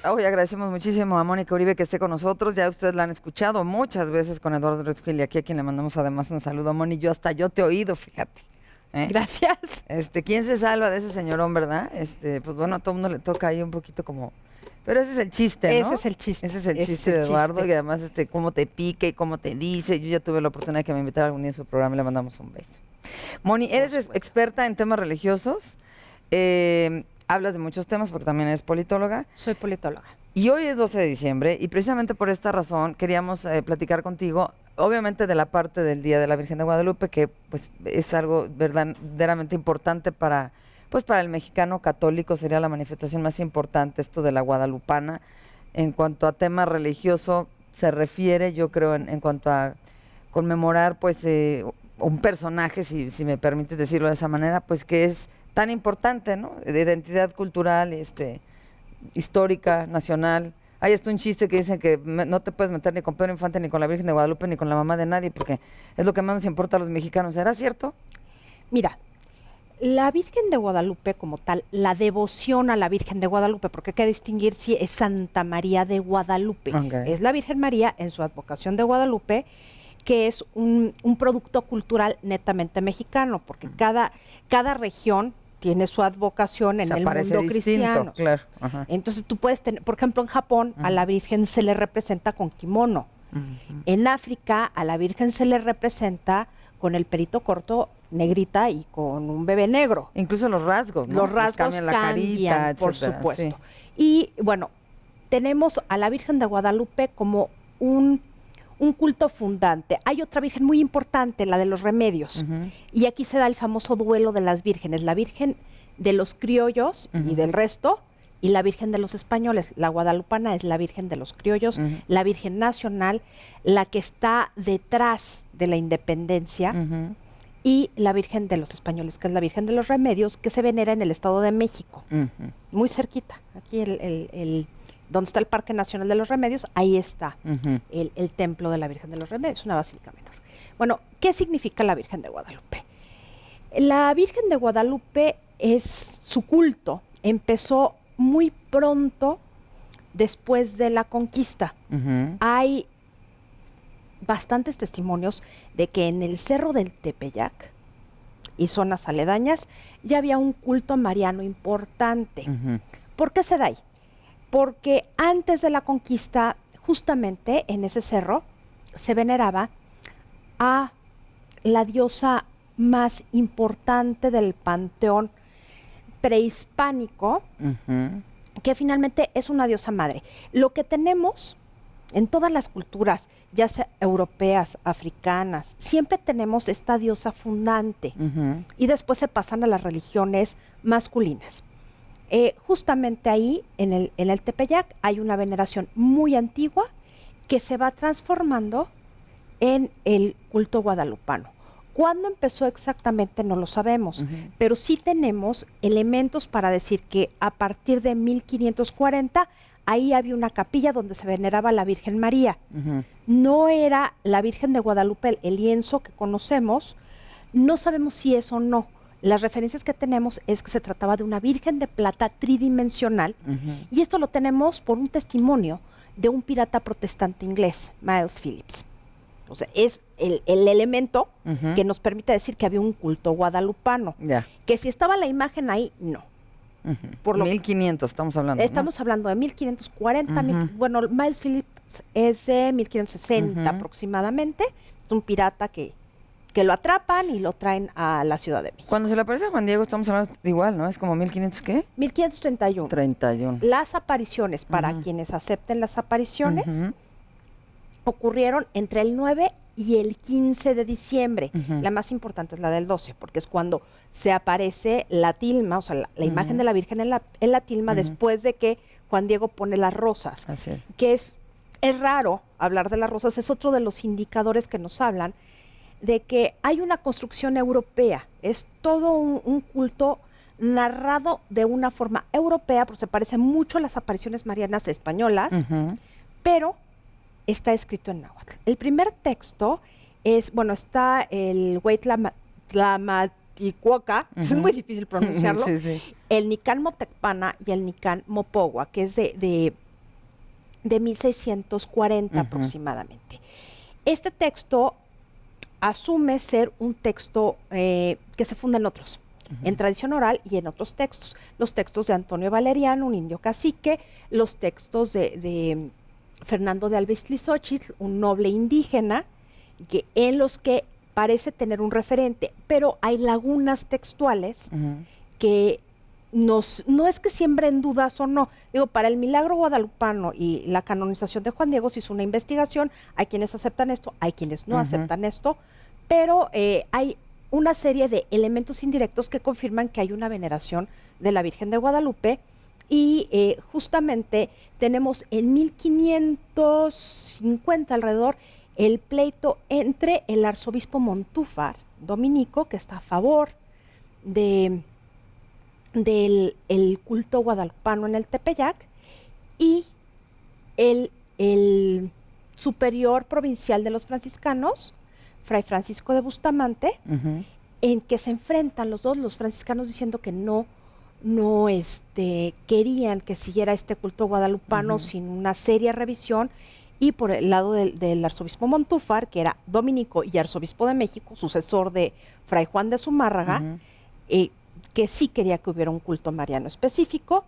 Hoy agradecemos muchísimo a Mónica Uribe que esté con nosotros. Ya ustedes la han escuchado muchas veces con Eduardo Redfield y aquí a quien le mandamos además un saludo. Moni, yo te he oído, fíjate. Gracias. ¿Quién se salva de ese señorón, verdad? Pues bueno, a todo mundo le toca ahí un poquito como... Pero ese es el chiste, ¿no? Ese es el chiste. Ese es el Ese chiste es el de Eduardo chiste. y además cómo te pica y cómo te dice. Yo ya tuve la oportunidad de que me invitara algún día a su programa y le mandamos un beso. Moni, eres experta en temas religiosos. Hablas de muchos temas porque también eres politóloga. Soy politóloga. Y hoy es 12 de diciembre y precisamente por esta razón queríamos platicar contigo, obviamente de la parte del Día de la Virgen de Guadalupe, que pues es algo verdaderamente importante para, pues para el mexicano católico, sería la manifestación más importante, esto de la guadalupana. En cuanto a tema religioso se refiere, yo creo, en cuanto a conmemorar pues un personaje, si me permites decirlo de esa manera, pues que es tan importante, ¿no? De identidad cultural, histórica, nacional. Hay hasta un chiste que dicen que no te puedes meter ni con Pedro Infante, ni con la Virgen de Guadalupe, ni con la mamá de nadie, porque es lo que más nos importa a los mexicanos. ¿Será cierto? Mira, la Virgen de Guadalupe como tal, la devoción a la Virgen de Guadalupe, porque hay que distinguir si es Santa María de Guadalupe. Okay. Es la Virgen María en su advocación de Guadalupe, que es un producto cultural netamente mexicano, porque cada región tiene su advocación en el mundo cristiano. Claro. Ajá. Entonces tú puedes tener, por ejemplo, en Japón a la Virgen se le representa con kimono. En África a la Virgen se le representa con el pelito corto, negrita y con un bebé negro. Incluso los rasgos, ¿no? Los rasgos cambian la carita, por etcétera, supuesto. Sí. Y bueno, tenemos a la Virgen de Guadalupe como un culto fundante. Hay otra virgen muy importante, la de los remedios. Y aquí se da el famoso duelo de las vírgenes, la Virgen de los criollos y del resto, y la Virgen de los españoles. La guadalupana es la Virgen de los criollos, la Virgen nacional, la que está detrás de la independencia, y la Virgen de los españoles, que es la Virgen de los remedios, que se venera en el Estado de México, muy cerquita. Aquí donde está el Parque Nacional de los Remedios, ahí está el templo de la Virgen de los Remedios, una basílica menor. Bueno, ¿qué significa la Virgen de Guadalupe? La Virgen de Guadalupe su culto empezó muy pronto después de la conquista. Hay bastantes testimonios de que en el Cerro del Tepeyac y zonas aledañas ya había un culto mariano importante. ¿Por qué se da ahí? Porque antes de la conquista, justamente en ese cerro, se veneraba a la diosa más importante del panteón prehispánico, que finalmente es una diosa madre. Lo que tenemos en todas las culturas, ya sea europeas, africanas, siempre tenemos esta diosa fundante, y después se pasan a las religiones masculinas. Justamente ahí, en el Tepeyac, hay una veneración muy antigua que se va transformando en el culto guadalupano. ¿Cuándo empezó exactamente? No lo sabemos, pero sí tenemos elementos para decir que a partir de 1540 ahí había una capilla donde se veneraba a la Virgen María. No era la Virgen de Guadalupe el lienzo que conocemos, no sabemos si es o no. Las referencias que tenemos es que se trataba de una Virgen de plata tridimensional, y esto lo tenemos por un testimonio de un pirata protestante inglés, Miles Phillips. O sea, es el elemento que nos permite decir que había un culto guadalupano. Que si estaba la imagen ahí, no. Por 1500 estamos hablando. Estamos hablando de 1540. Bueno, Miles Phillips es de 1560 aproximadamente. Es un pirata que lo atrapan y lo traen a la Ciudad de México. Cuando se le aparece a Juan Diego estamos hablando igual, ¿no? Es como 1500, ¿qué? 1531. 31. Las apariciones, para quienes acepten las apariciones, ocurrieron entre el 9 y el 15 de diciembre. La más importante es la del 12, porque es cuando se aparece la tilma, o sea, la imagen de la Virgen en la tilma, después de que Juan Diego pone las rosas. Así es. Que es raro hablar de las rosas, es otro de los indicadores que nos hablan de que hay una construcción europea. Es todo un culto narrado de una forma europea, porque se parece mucho a las apariciones marianas españolas, pero está escrito en náhuatl. El primer texto es, bueno, está el Huitlamatlic, Titicuaca, es muy difícil pronunciarlo, Sí, sí. el Nican Motecpana y el Nican Mopogua, que es de 1640 aproximadamente. Este texto asume ser un texto que se funda en otros, en tradición oral y en otros textos. Los textos de Antonio Valeriano, un indio cacique, los textos de Fernando de Alvez-Tlixóchitl, un noble indígena, en los que parece tener un referente, pero hay lagunas textuales que no es que siembren dudas o no. Digo, para el milagro guadalupano y la canonización de Juan Diego se hizo una investigación, hay quienes aceptan esto, hay quienes no aceptan esto, pero hay una serie de elementos indirectos que confirman que hay una veneración de la Virgen de Guadalupe y justamente tenemos en 1550 alrededor el pleito entre el arzobispo Montúfar, dominico, que está a favor del culto guadalupano en el Tepeyac, y el superior provincial de los franciscanos, Fray Francisco de Bustamante, en que se enfrentan los dos, los franciscanos diciendo que no querían que siguiera este culto guadalupano sin una seria revisión, y por el lado del arzobispo Montúfar, que era dominico y arzobispo de México, sucesor de Fray Juan de Zumárraga, que sí quería que hubiera un culto mariano específico.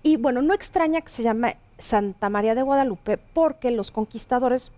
Y bueno, no extraña que se llame Santa María de Guadalupe, porque los conquistadores,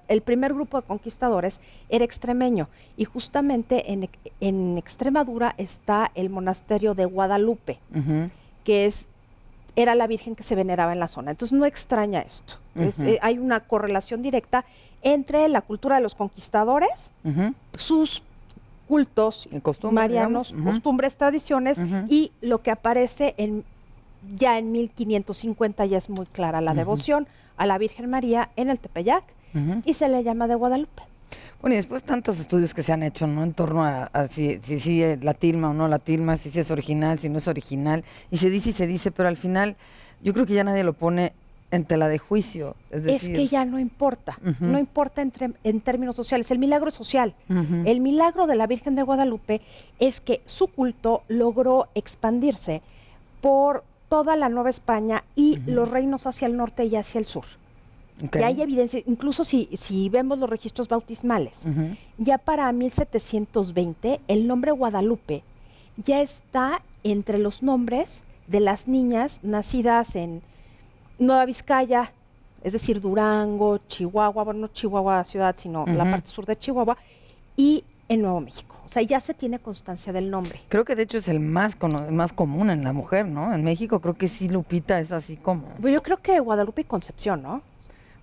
el primer grupo de conquistadores era extremeño, y justamente en Extremadura está el monasterio de Guadalupe, que era la Virgen que se veneraba en la zona. Entonces no extraña esto. Hay una correlación directa entre la cultura de los conquistadores, sus cultos marianos, costumbres, tradiciones, y lo que aparece ya en 1550 ya es muy clara la devoción a la Virgen María en el Tepeyac, y se le llama de Guadalupe. Bueno, y después tantos estudios que se han hecho, ¿no? En torno a si la tilma o no la tilma, si es original, si no es original, y se dice, pero al final yo creo que ya nadie lo pone en tela de juicio. Es que ya no importa, no importa en términos sociales, el milagro es social. El milagro de la Virgen de Guadalupe es que su culto logró expandirse por toda la Nueva España y los reinos hacia el norte y hacia el sur. Ya hay evidencia, incluso si vemos los registros bautismales, ya para 1720 el nombre Guadalupe ya está entre los nombres de las niñas nacidas en Nueva Vizcaya, es decir, Durango, Chihuahua, bueno, no Chihuahua ciudad, sino la parte sur de Chihuahua, y en Nuevo México. O sea, ya se tiene constancia del nombre. Creo que de hecho es el más común en la mujer, ¿no? En México creo que sí, Lupita es así como... Pues yo creo que Guadalupe y Concepción, ¿no?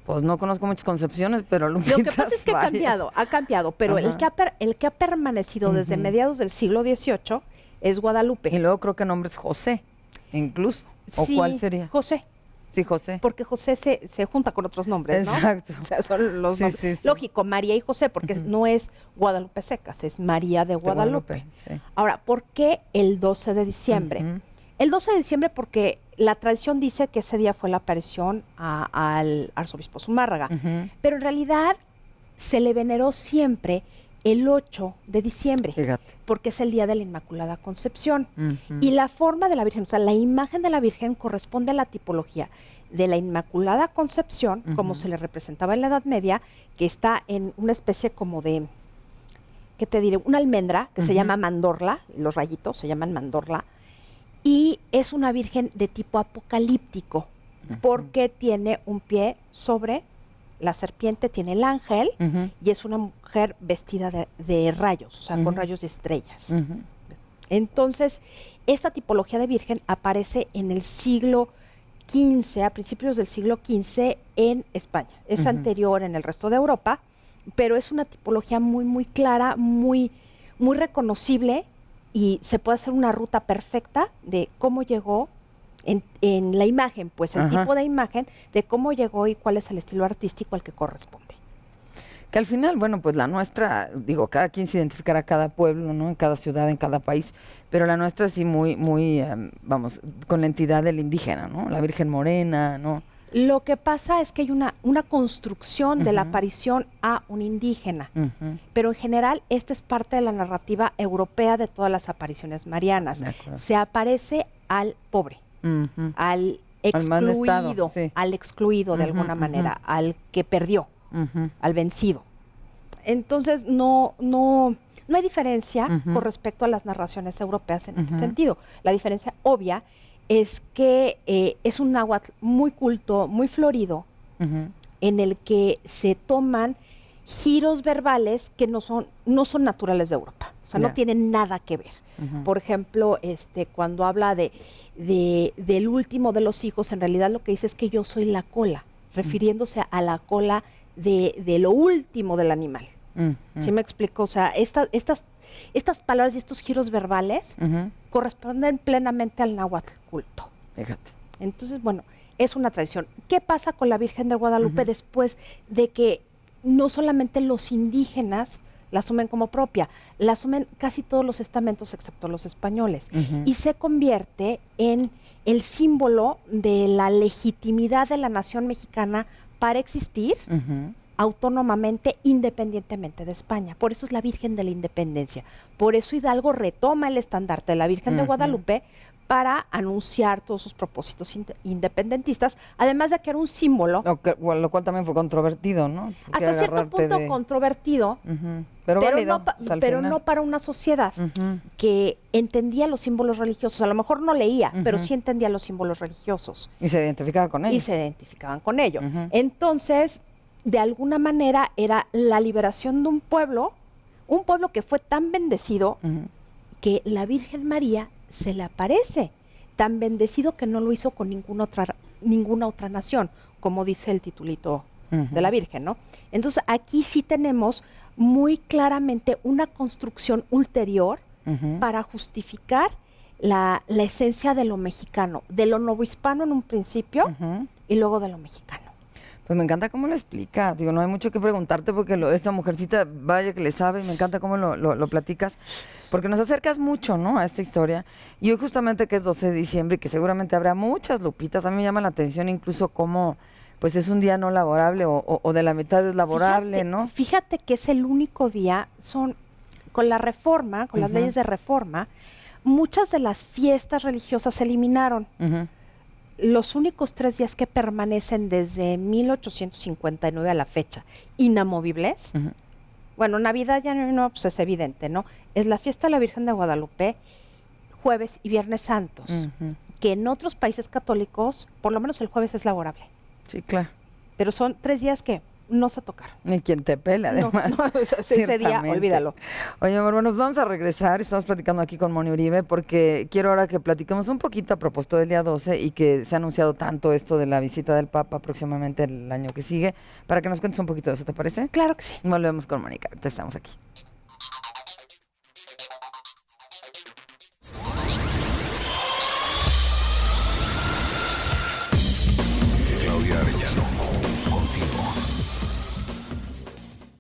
Pues no conozco muchas Concepciones, pero Lupita. Lo que pasa es que ha cambiado, pero el que ha permanecido desde mediados del siglo XVIII es Guadalupe. Y luego creo que nombre es José, incluso. ¿O sí, cuál sería? José. Sí, José. Porque José se junta con otros nombres, ¿no? Exacto. O sea, son los nombres. Sí. Lógico, María y José, porque no es Guadalupe Secas, es María de Guadalupe. Sí. Ahora, ¿por qué el 12 de diciembre? El 12 de diciembre porque la tradición dice que ese día fue la aparición al arzobispo Zumárraga, pero en realidad se le veneró siempre el 8 de diciembre, fíjate, porque es el día de la Inmaculada Concepción. Y la forma de la Virgen, o sea, la imagen de la Virgen corresponde a la tipología de la Inmaculada Concepción, como se le representaba en la Edad Media, que está en una especie como de, ¿qué te diré? Una almendra que se llama mandorla, los rayitos se llaman mandorla, y es una Virgen de tipo apocalíptico, porque tiene un pie sobre la serpiente, tiene el ángel, y es una mujer vestida de rayos, o sea, con rayos de estrellas. Entonces, esta tipología de Virgen aparece en el siglo XV, a principios del siglo XV en España. Es anterior en el resto de Europa, pero es una tipología muy, muy clara, muy, muy reconocible, y se puede hacer una ruta perfecta de cómo llegó en la imagen, pues el tipo de imagen, de cómo llegó y cuál es el estilo artístico al que corresponde. Que al final, bueno, pues la nuestra, digo, cada quien se identificará cada pueblo, ¿no? En cada ciudad, en cada país, pero la nuestra sí muy, vamos, con la entidad del indígena, ¿no? La Virgen Morena, ¿no? Lo que pasa es que hay una construcción de la aparición a un indígena, pero en general esta es parte de la narrativa europea de todas las apariciones marianas. Se aparece al pobre, al excluido, sí. al excluido de alguna manera, al que perdió, al vencido. Entonces no hay diferencia con respecto a las narraciones europeas en ese sentido. La diferencia obvia es que es un náhuatl muy culto, muy florido, en el que se toman giros verbales que no son naturales de Europa. O sea, no tienen nada que ver. Por ejemplo, cuando habla del último de los hijos, en realidad lo que dice es que yo soy la cola, refiriéndose a la cola de lo último del animal. ¿Sí me explico? O sea, estas palabras y estos giros verbales corresponden plenamente al náhuatl culto. Fíjate. Entonces, bueno, es una tradición. ¿Qué pasa con la Virgen de Guadalupe después de que no solamente los indígenas la asumen como propia, la asumen casi todos los estamentos excepto los españoles, y se convierte en el símbolo de la legitimidad de la nación mexicana para existir autónomamente, independientemente de España? Por eso es la Virgen de la Independencia. Por eso Hidalgo retoma el estandarte de la Virgen de Guadalupe para anunciar todos sus propósitos independentistas, además de que era un símbolo. Lo cual también fue controvertido, ¿no? Porque hasta cierto punto controvertido, pero válido, no para una sociedad que entendía los símbolos religiosos. A lo mejor no leía, pero sí entendía los símbolos religiosos. Y se identificaba con ellos. Y se identificaban con ello. Entonces, de alguna manera era la liberación de un pueblo que fue tan bendecido que la Virgen María se le aparece, tan bendecido que no lo hizo con ninguna otra nación, como dice el titulito de la Virgen, ¿no? Entonces aquí sí tenemos muy claramente una construcción ulterior para justificar la esencia de lo mexicano, de lo novohispano en un principio y luego de lo mexicano. Pues me encanta cómo lo explica. Digo, no hay mucho que preguntarte porque esta mujercita, vaya que le sabe, y me encanta cómo lo platicas, porque nos acercas mucho, ¿no?, a esta historia. Y hoy justamente que es 12 de diciembre y que seguramente habrá muchas lupitas, a mí me llama la atención incluso cómo, pues es un día no laborable o de la mitad es laborable, ¿no? Fíjate que es el único día, con la reforma, con las leyes de reforma, muchas de las fiestas religiosas se eliminaron. Los únicos 3 días que permanecen desde 1859 a la fecha, inamovibles, bueno, Navidad ya no, pues es evidente, ¿no? Es la fiesta de la Virgen de Guadalupe, jueves y viernes santos, que en otros países católicos, por lo menos el jueves es laborable. Sí, claro. Pero son 3 días que no se tocaron. Ni quien te pele, además. No, ese día, olvídalo. Oye, amor, bueno, nos vamos a regresar. Estamos platicando aquí con Moni Uribe porque quiero ahora que platiquemos un poquito a propósito del día 12 y que se ha anunciado tanto esto de la visita del Papa próximamente el año que sigue, para que nos cuentes un poquito de eso, ¿te parece? Claro que sí. Volvemos con Mónica, ahorita estamos aquí.